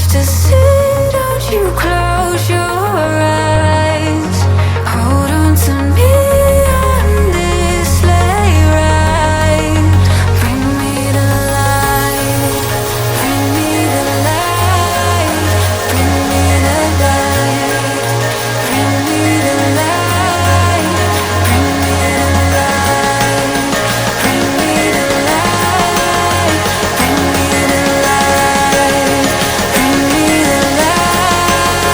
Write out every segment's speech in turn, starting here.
to see, don't you close your eyes. Hold on to me on this sleigh ride. Bring me to life, bring me to life, bring me to life, bring me to life, bring me to life, bring me to life, bring me to life, bring me to life.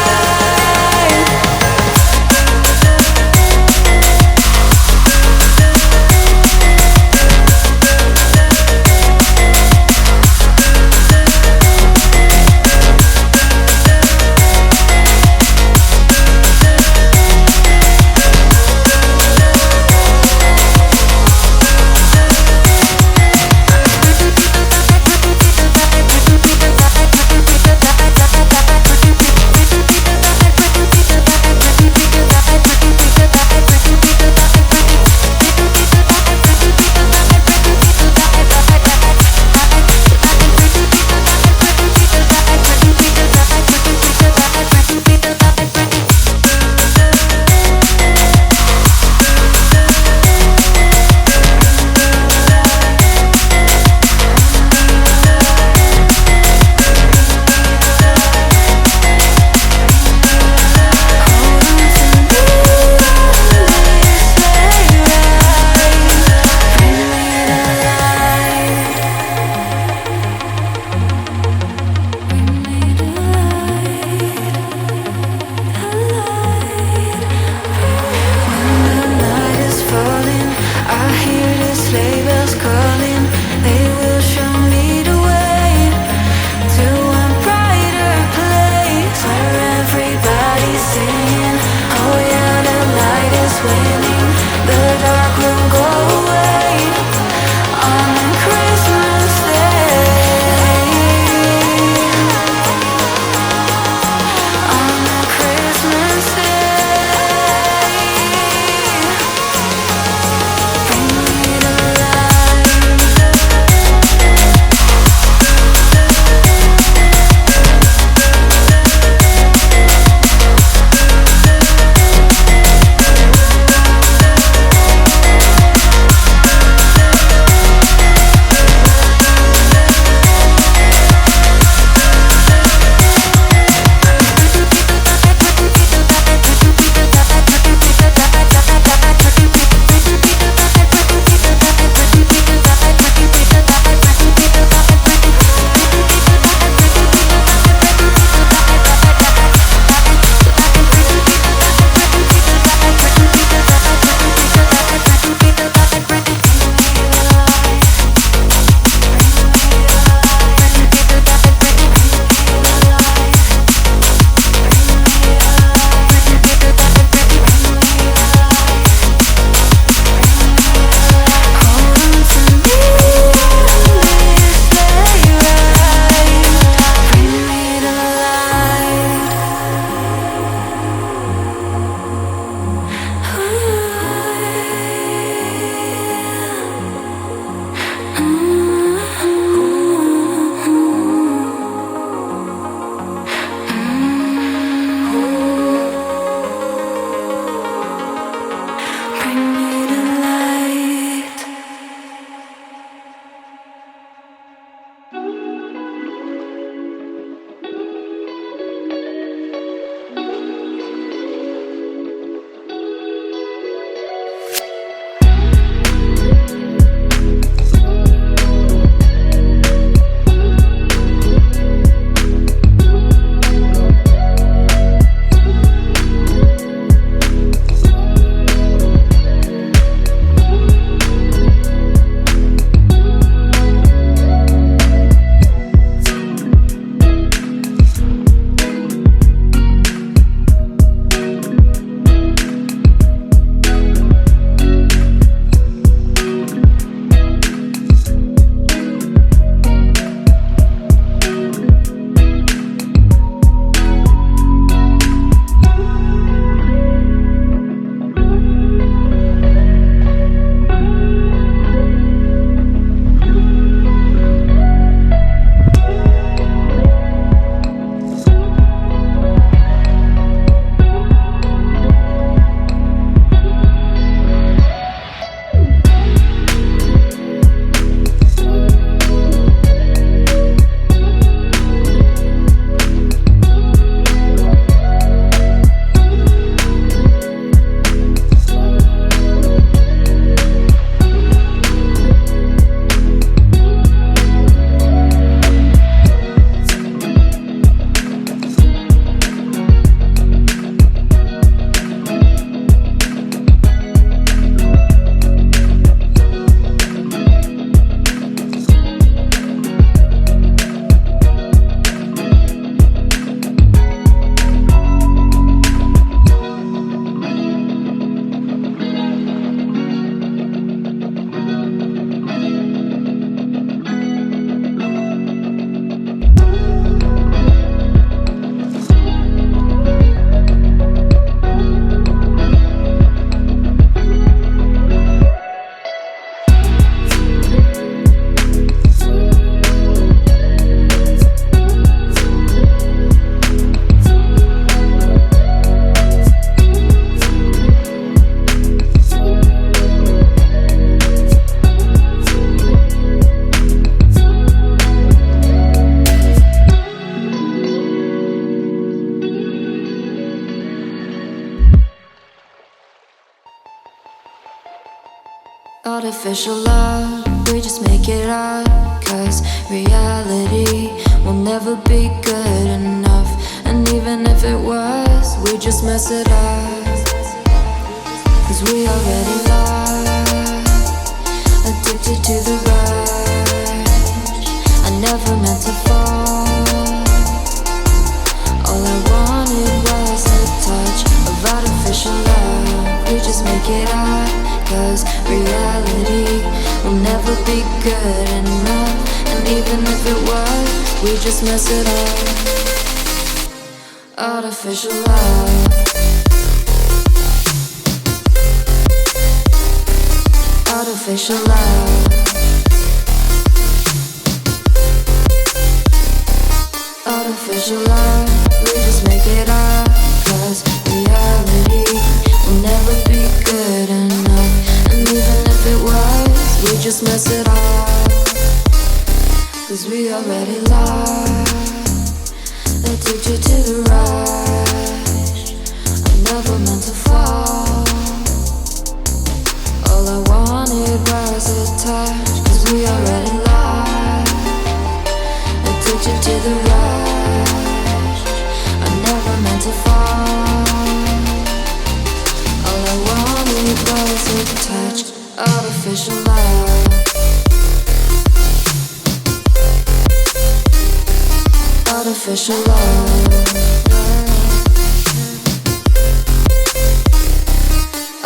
Artificial love, we just make it up, 'cause reality will never be good enough. And even if it was, we just mess it up, 'cause we already lost, addicted to the rush. I never meant to fall. All I wanted was a touch of artificial love. We just make it up, 'cause reality will never be good enough. And even if it was, we just mess it up. Artificial love. Artificial love. Artificial love. We just make it up, 'cause reality will never be good enough. And even if it was, we just mess it up, 'cause we already lost, addicted to the rush. I never meant to fall. All I wanted was a touch, 'cause we already lost, addicted to the rush. I never meant to fall. All I wanted was a touch, artificial love. Artificial love.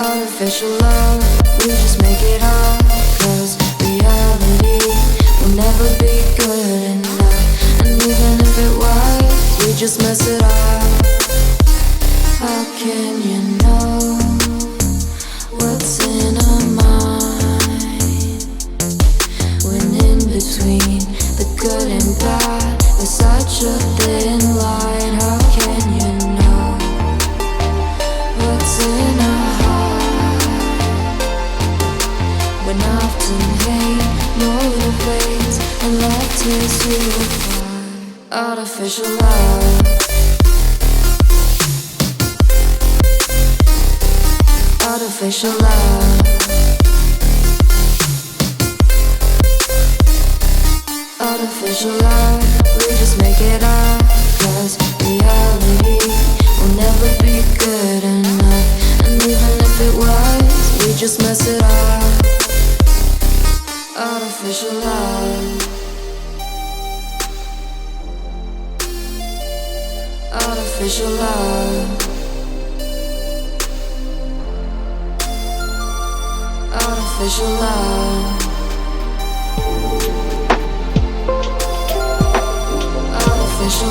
Artificial love, we just make it up, 'cause reality will never be good enough. And even if it was, we just mess it up. How can you know what's in our mind, when in between the good and bad there's such a thin line? How can you know what's in our heart, when often hate motivates and love tears you apart? Artificial love. Artificial love. Artificial love, we just make it up, 'cause reality will never be good enough. And even if it was, we just mess it up. Artificial love. Artificial love. Artificial love. Artificial